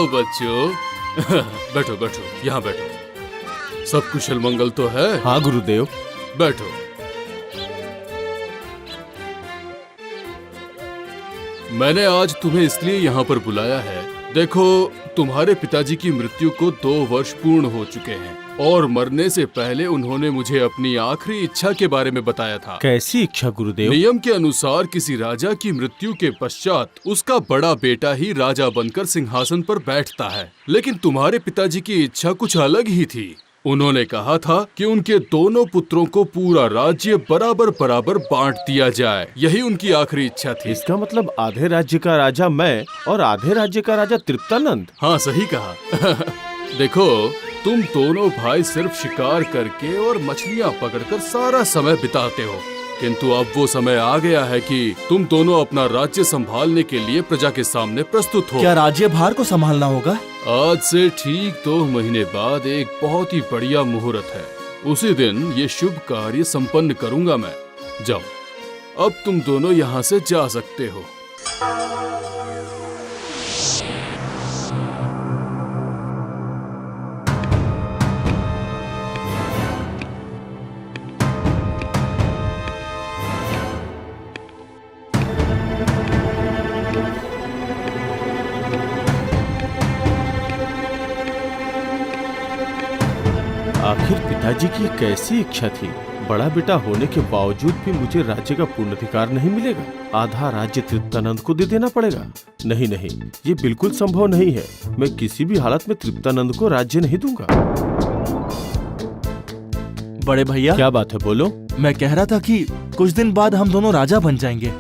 आओ बच्चों। बैठो बैठो, यहाँ बैठो। सब कुशल मंगल तो है? हाँ गुरुदेव। बैठो। मैंने आज तुम्हें इसलिए यहाँ पर बुलाया है, देखो तुम्हारे पिताजी की मृत्यु को 2 वर्ष पूर्ण हो चुके हैं और मरने से पहले उन्होंने मुझे अपनी आखिरी इच्छा के बारे में बताया था। कैसी इच्छा गुरुदेव? नियम के अनुसार किसी राजा की मृत्यु के पश्चात उसका बड़ा बेटा ही राजा बनकर सिंहासन पर बैठता है, लेकिन तुम्हारे पिताजी की इच्छा कुछ अलग ही थी। उन्होंने कहा था कि उनके दोनों पुत्रों को पूरा राज्य बराबर बराबर बांट दिया जाए। यही उनकी आखिरी इच्छा थी। इसका मतलब आधे राज्य का राजा मैं और आधे राज्य का राजा तृप्तानंद? हाँ सही कहा। देखो तुम दोनों भाई सिर्फ शिकार करके और मछलियाँ पकड़कर सारा समय बिताते हो, किंतु अब वो समय आ गया है कि तुम दोनों अपना राज्य संभालने के लिए प्रजा के सामने प्रस्तुत हो। क्या राज्य भार को संभालना होगा? आज से ठीक 2 महीने बाद एक बहुत ही बढ़िया मुहूर्त है। उसी दिन ये शुभ कार्य संपन्न करूंगा मैं। जाओ, अब तुम दोनों यहाँ से जा सकते हो। आखिर पिताजी की कैसी इच्छा थी? बड़ा बेटा होने के बावजूद भी मुझे राज्य का पूर्ण अधिकार नहीं मिलेगा। आधा राज्य तृप्तानंद को दे देना पड़ेगा। नहीं नहीं, ये बिल्कुल संभव नहीं है। मैं किसी भी हालत में तृप्तानंद को राज्य नहीं दूंगा। बड़े भैया, क्या बात है, बोलो। मैं कह रहा था कि कुछ दिन बाद हम दोनों राजा बन जाएंगे।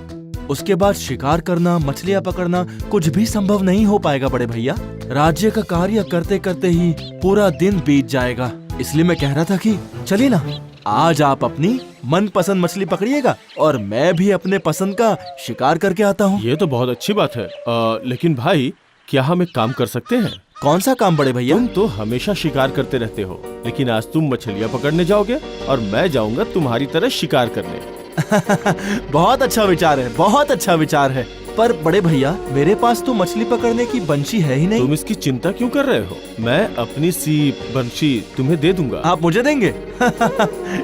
उसके बाद शिकार करना, मछलियाँ पकड़ना कुछ भी संभव नहीं हो पाएगा बड़े भैया। राज्य का कार्य करते करते ही पूरा दिन बीत जाएगा। इसलिए मैं कह रहा था कि चलिए ना, आज आप अपनी मनपसंद मछली पकड़िएगा और मैं भी अपने पसंद का शिकार करके आता हूँ। ये तो बहुत अच्छी बात है। लेकिन भाई, क्या हम एक काम कर सकते हैं? कौन सा काम बड़े भैया? तुम तो हमेशा शिकार करते रहते हो, लेकिन आज तुम मछलियाँ पकड़ने जाओगे और मैं जाऊंगा तुम्हारी तरह शिकार करने। बहुत अच्छा विचार है, बहुत अच्छा विचार है। पर बड़े भैया, मेरे पास तो मछली पकड़ने की बंशी है ही नहीं। तुम इसकी चिंता क्यों कर रहे हो? मैं अपनी सी बंशी तुम्हें दे दूंगा। आप मुझे देंगे?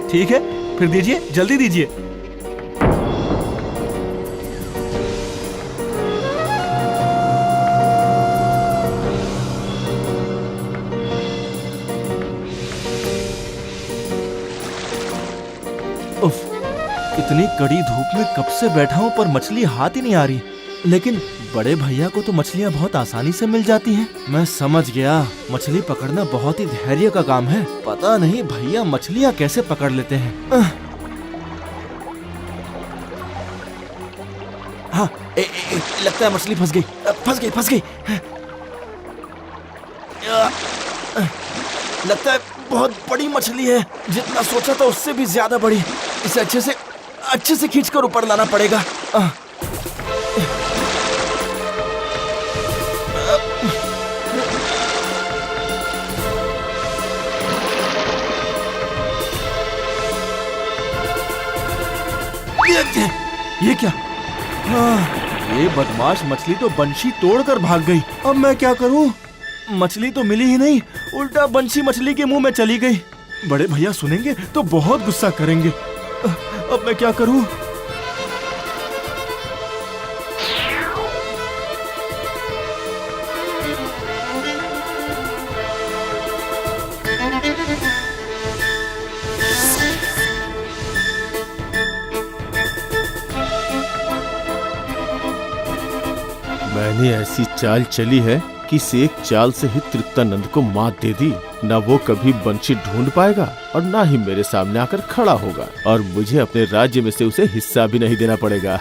ठीक है, फिर दीजिए, जल्दी दीजिए। उफ, इतनी कड़ी धूप में कब से बैठा हूँ पर मछली हाथ ही नहीं आ रही। लेकिन बड़े भैया को तो मछलियाँ बहुत आसानी से मिल जाती हैं। मैं समझ गया, मछली पकड़ना बहुत ही धैर्य का काम है। पता नहीं भैया मछलियाँ कैसे पकड़ लेते हैं। हाँ, लगता है मछली फंस गई, फंस गई, फंस गई। लगता है बहुत बड़ी मछली है, जितना सोचा था उससे भी ज्यादा बड़ी। इसे अच्छे से खींचकर ऊपर लाना पड़ेगा। ये क्या? ये बदमाश मछली तो बंशी तोड़कर भाग गई। अब मैं क्या करूं? मछली तो मिली ही नहीं, उल्टा बंशी मछली के मुंह में चली गई। बड़े भैया सुनेंगे तो बहुत गुस्सा करेंगे। अब मैं क्या करूं? मैंने ऐसी चाल चली है कि इस एक चाल से ही तृप्तानंद को मात दे दी। न वो कभी बंशी ढूंढ पाएगा और ना ही मेरे सामने आकर खड़ा होगा, और मुझे अपने राज्य में से उसे हिस्सा भी नहीं देना पड़ेगा।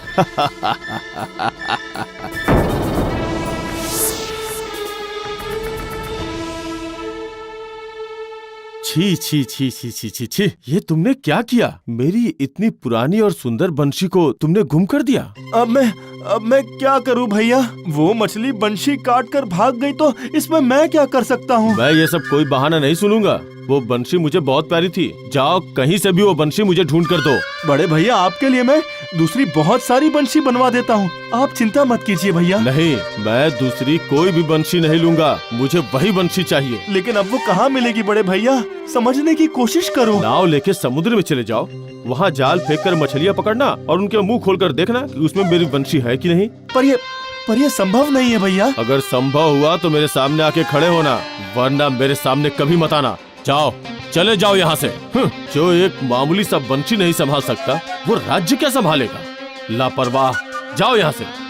छी छी छी छी छी छी छी, ये तुमने क्या किया? मेरी इतनी पुरानी और सुंदर बंशी को तुमने गुम कर दिया। अब मैं क्या करूं भैया? वो मछली बंशी काट कर भाग गई तो इसमें मैं क्या कर सकता हूं? मैं ये सब कोई बहाना नहीं सुनूंगा। वो बंशी मुझे बहुत प्यारी थी। जाओ कहीं से भी वो बंशी मुझे ढूंढ कर दो। बड़े भैया आपके लिए मैं दूसरी बहुत सारी बंशी बनवा देता हूँ, आप चिंता मत कीजिए भैया। नहीं, मैं दूसरी कोई भी बंशी नहीं लूंगा, मुझे वही बंशी चाहिए। लेकिन अब वो कहाँ मिलेगी बड़े भैया, समझने की कोशिश करो। नाव लेके समुद्र में चले जाओ, वहाँ जाल फेंक कर मछलियाँ पकड़ना और उनके मुंह खोलकर देखना कि उसमें मेरी बंशी है कि नहीं। पर ये संभव नहीं है भैया। अगर संभव हुआ तो मेरे सामने आके खड़े होना, वरना मेरे सामने कभी मत आना। जाओ, चले जाओ यहाँ से। जो एक मामूली सा बंशी नहीं संभाल सकता, वो राज्य क्या संभालेगा? लापरवाह, जाओ यहाँ से।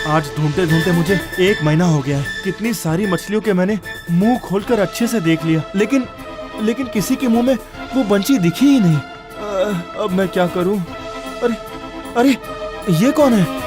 आज ढूंढते ढूंढते मुझे 1 महीना हो गया है। कितनी सारी मछलियों के मैंने मुंह खोलकर अच्छे से देख लिया, लेकिन किसी के मुंह में वो बंशी दिखी ही नहीं। अब मैं क्या करूं? अरे ये कौन है?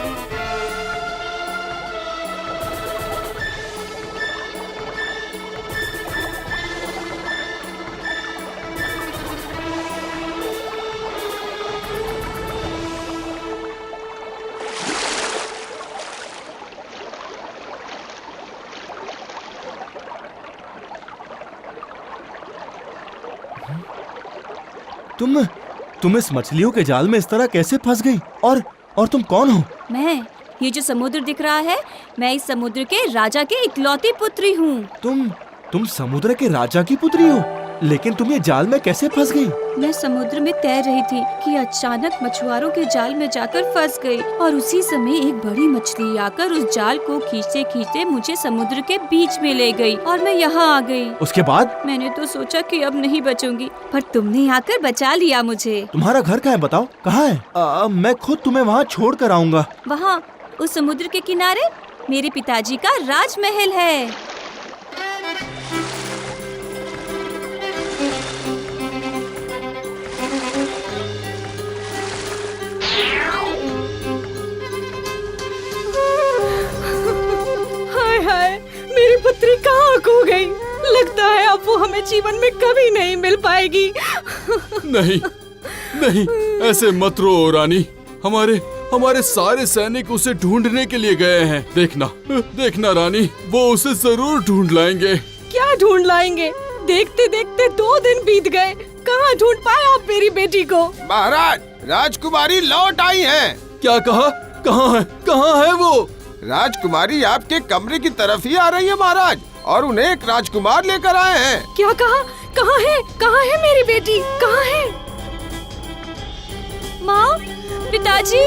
तुम इस मछलियों के जाल में इस तरह कैसे फंस गई? और तुम कौन हो? मैं, ये जो समुद्र दिख रहा है, मैं इस समुद्र के राजा की इकलौती पुत्री हूँ। तुम समुद्र के राजा की पुत्री हो, लेकिन तुम ये जाल में कैसे फंस गई? मैं समुद्र में तैर रही थी कि अचानक मछुआरों के जाल में जाकर फंस गई, और उसी समय एक बड़ी मछली आकर उस जाल को खींचते खींचते मुझे समुद्र के बीच में ले गई और मैं यहाँ आ गई। उसके बाद? मैंने तो सोचा कि अब नहीं बचूंगी, पर तुमने आकर बचा लिया मुझे। तुम्हारा घर कहाँ है बताओ? कहाँ है? मैं खुद तुम्हें वहाँ छोड़ कर आऊंगा। वहाँ उस समुद्र के किनारे मेरे पिताजी का राजमहल है। मेरी पुत्री कहाँ खो गई? लगता है अब वो हमें जीवन में कभी नहीं मिल पाएगी। नहीं, ऐसे मत रो रानी। हमारे सारे सैनिक उसे ढूंढने के लिए गए हैं। देखना रानी, वो उसे जरूर ढूंढ लाएंगे। क्या ढूंढ लाएंगे? देखते देखते 2 दिन बीत गए, कहाँ ढूंढ पाए आप मेरी बेटी को? महाराज, राजकुमारी लौट आई हैं। क्या कहा? कहाँ है वो? राजकुमारी आपके कमरे की तरफ ही आ रही है महाराज, और उन्हें एक राजकुमार लेकर आए हैं। क्या कहा? कहाँ है मेरी बेटी? कहाँ है? माँ, पिताजी।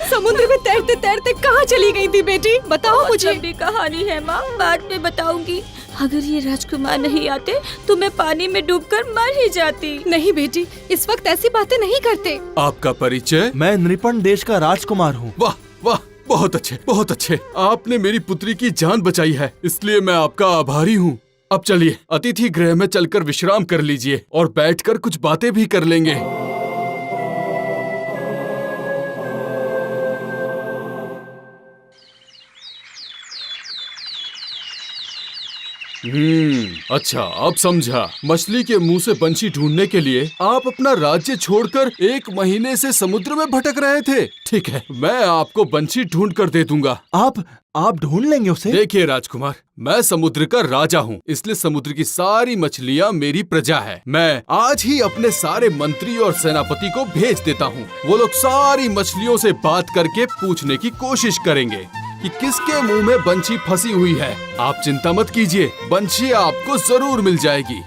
समुद्र में तैरते तैरते कहाँ चली गई थी बेटी? बताओ मुझे। लंबी कहानी है माँ, बाद में बताऊंगी। अगर ये राजकुमार नहीं आते तो मैं पानी में डूबकर मर ही जाती। नहीं बेटी, इस वक्त ऐसी बातें नहीं करते। आपका परिचय? मैं नृपण देश का राजकुमार हूँ। वाह, बहुत अच्छे। आपने मेरी पुत्री की जान बचाई है, इसलिए मैं आपका आभारी हूँ। अब चलिए अतिथि गृह में चलकर विश्राम कर लीजिए और बैठकर कुछ बातें भी कर लेंगे। अच्छा, अब समझा। मछली के मुंह से बंशी ढूंढने के लिए आप अपना राज्य छोड़कर 1 महीने से समुद्र में भटक रहे थे। ठीक है, मैं आपको बंशी ढूंढ कर दे दूंगा। आप ढूंढ लेंगे उसे? देखिए राजकुमार, मैं समुद्र का राजा हूँ, इसलिए समुद्र की सारी मछलियाँ मेरी प्रजा है। मैं आज ही अपने सारे मंत्री और सेनापति को भेज देता हूँ। वो लोग सारी मछलियों से बात करके पूछने की कोशिश करेंगे कि किसके मुंह में बंशी फंसी हुई है। आप चिंता मत कीजिए, बंशी आपको जरूर मिल जाएगी।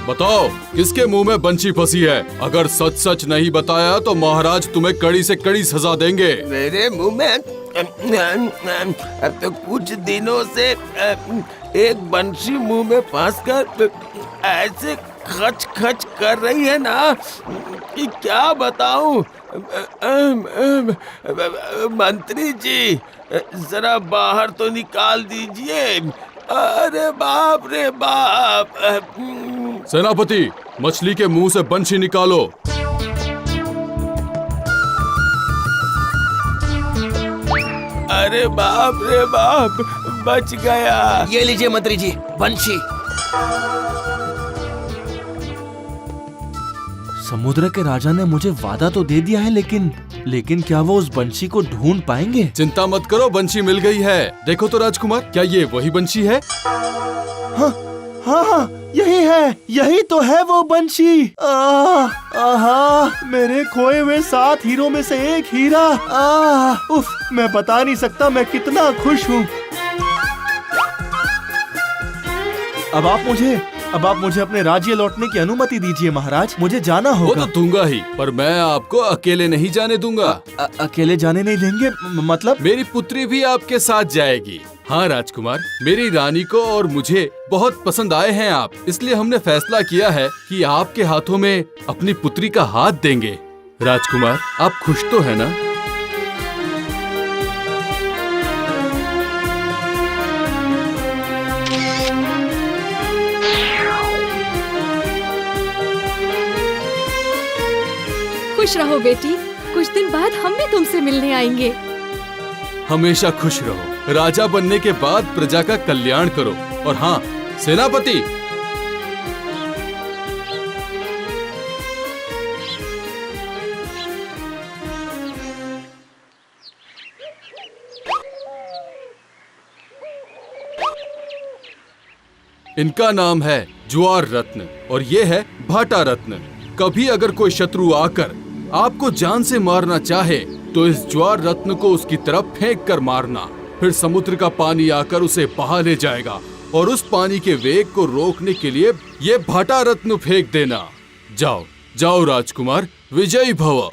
बताओ किसके मुंह में बंशी फंसी है? अगर सच सच नहीं बताया तो महाराज तुम्हें कड़ी से कड़ी सजा देंगे। मेरे मुंह में अब तो कुछ दिनों से एक बंशी मुंह में फंसकर ऐसे खच खच कर रही है ना कि क्या बताऊं। मंत्री जी जरा बाहर तो निकाल दीजिए। अरे बाप रे बाप। सेनापति, मछली के मुंह से बंशी निकालो। अरे बाप रे बाप, बच गया। ये लीजिए मंत्री जी, बंशी। समुद्र के राजा ने मुझे वादा तो दे दिया है, लेकिन क्या वो उस बंशी को ढूंढ पाएंगे? चिंता मत करो, बंशी मिल गई है। देखो तो राजकुमार, क्या ये वही बंशी है? हाँ, यही तो है वो बंशी। मेरे खोए हुए 7 हीरों में से एक हीरा। उफ, मैं बता नहीं सकता मैं कितना खुश हूँ। अब आप मुझे अपने राज्य लौटने की अनुमति दीजिए महाराज, मुझे जाना वो होगा। तो दूंगा ही, पर मैं आपको अकेले नहीं जाने दूंगा। अकेले जाने नहीं देंगे? मतलब? मेरी पुत्री भी आपके साथ जाएगी। हाँ राजकुमार, मेरी रानी को और मुझे बहुत पसंद आए हैं आप, इसलिए हमने फैसला किया है कि आपके हाथों में अपनी पुत्री का हाथ देंगे। राजकुमार, आप खुश तो है ना? खुश रहो बेटी, कुछ दिन बाद हम भी तुमसे मिलने आएंगे। हमेशा खुश रहो। राजा बनने के बाद प्रजा का कल्याण करो। और हाँ सेनापति, इनका नाम है ज्वार रत्न और ये है भाटा रत्न। कभी अगर कोई शत्रु आकर आपको जान से मारना चाहे तो इस ज्वार रत्न को उसकी तरफ फेंक कर मारना। फिर समुद्र का पानी आकर उसे बहा ले जाएगा और उस पानी के वेग को रोकने के लिए ये भाटा रत्न फेंक देना। जाओ जाओ राजकुमार, विजयी भव।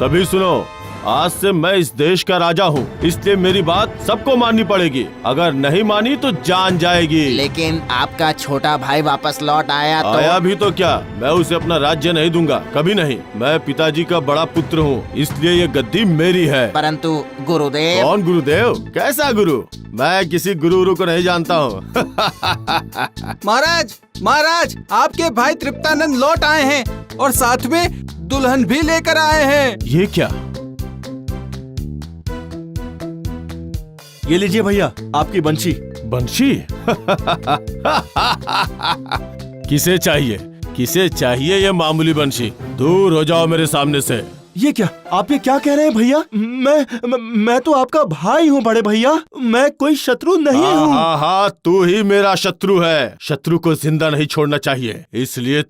सभी सुनो, आज से मैं इस देश का राजा हूँ, इसलिए मेरी बात सबको माननी पड़ेगी। अगर नहीं मानी तो जान जाएगी। लेकिन आपका छोटा भाई वापस लौट आया तो? आया भी तो क्या, मैं उसे अपना राज्य नहीं दूंगा, कभी नहीं। मैं पिताजी का बड़ा पुत्र हूँ, इसलिए ये गद्दी मेरी है। परंतु गुरुदेव। कौन गुरुदेव? कैसा गुरु? मैं किसी गुरु को नहीं जानता हूँ। महाराज, आपके भाई तृप्तानंद लौट आए हैं और साथ में दुल्हन भी लेकर आए हैं। ये क्या? ये लीजिए भैया, आपकी बंशी। बंशी? किसे चाहिए, किसे चाहिए ये मामूली बंशी? दूर हो जाओ मेरे सामने से। ये क्या, आप ये क्या कह रहे हैं भैया? मैं तो आपका भाई हूँ बड़े भैया, मैं कोई शत्रु नहीं हूँ। हाँ, तू ही मेरा शत्रु है। शत्रु को जिंदा नहीं छोड़ना चाहिए, इसलिए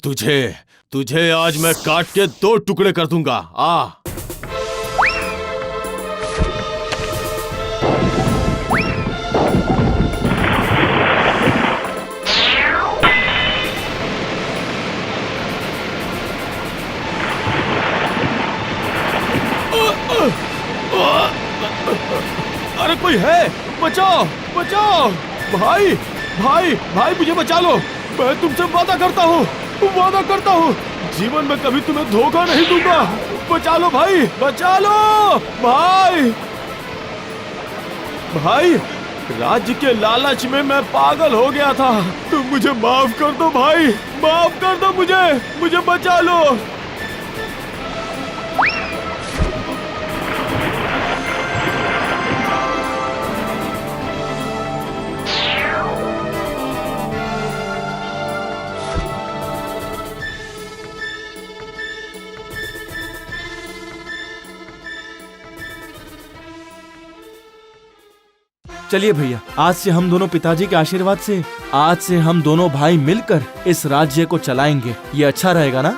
तुझे आज मैं काट के 2 टुकड़े कर दूंगा। आ अरे कोई है, बचाओ बचाओ। भाई मुझे बचा लो। मैं तुमसे वादा करता हूँ जीवन में कभी तुम्हें धोखा नहीं दूंगा। बचा लो भाई, बचा लो भाई। राज्य के लालच में मैं पागल हो गया था, तुम मुझे माफ कर दो भाई, माफ कर दो मुझे बचा लो। चलिए भैया, आज से हम दोनों पिताजी के आशीर्वाद से आज से हम दोनों भाई मिलकर इस राज्य को चलाएंगे। ये अच्छा रहेगा ना?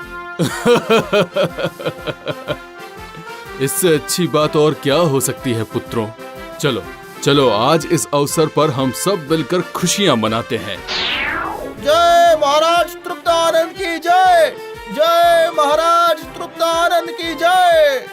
इससे अच्छी बात और क्या हो सकती है पुत्रों। चलो चलो, आज इस अवसर पर हम सब मिलकर खुशियां मनाते हैं। जय महाराज तृप्तानंद की जय। जय महाराज तृप्तानंद की जय।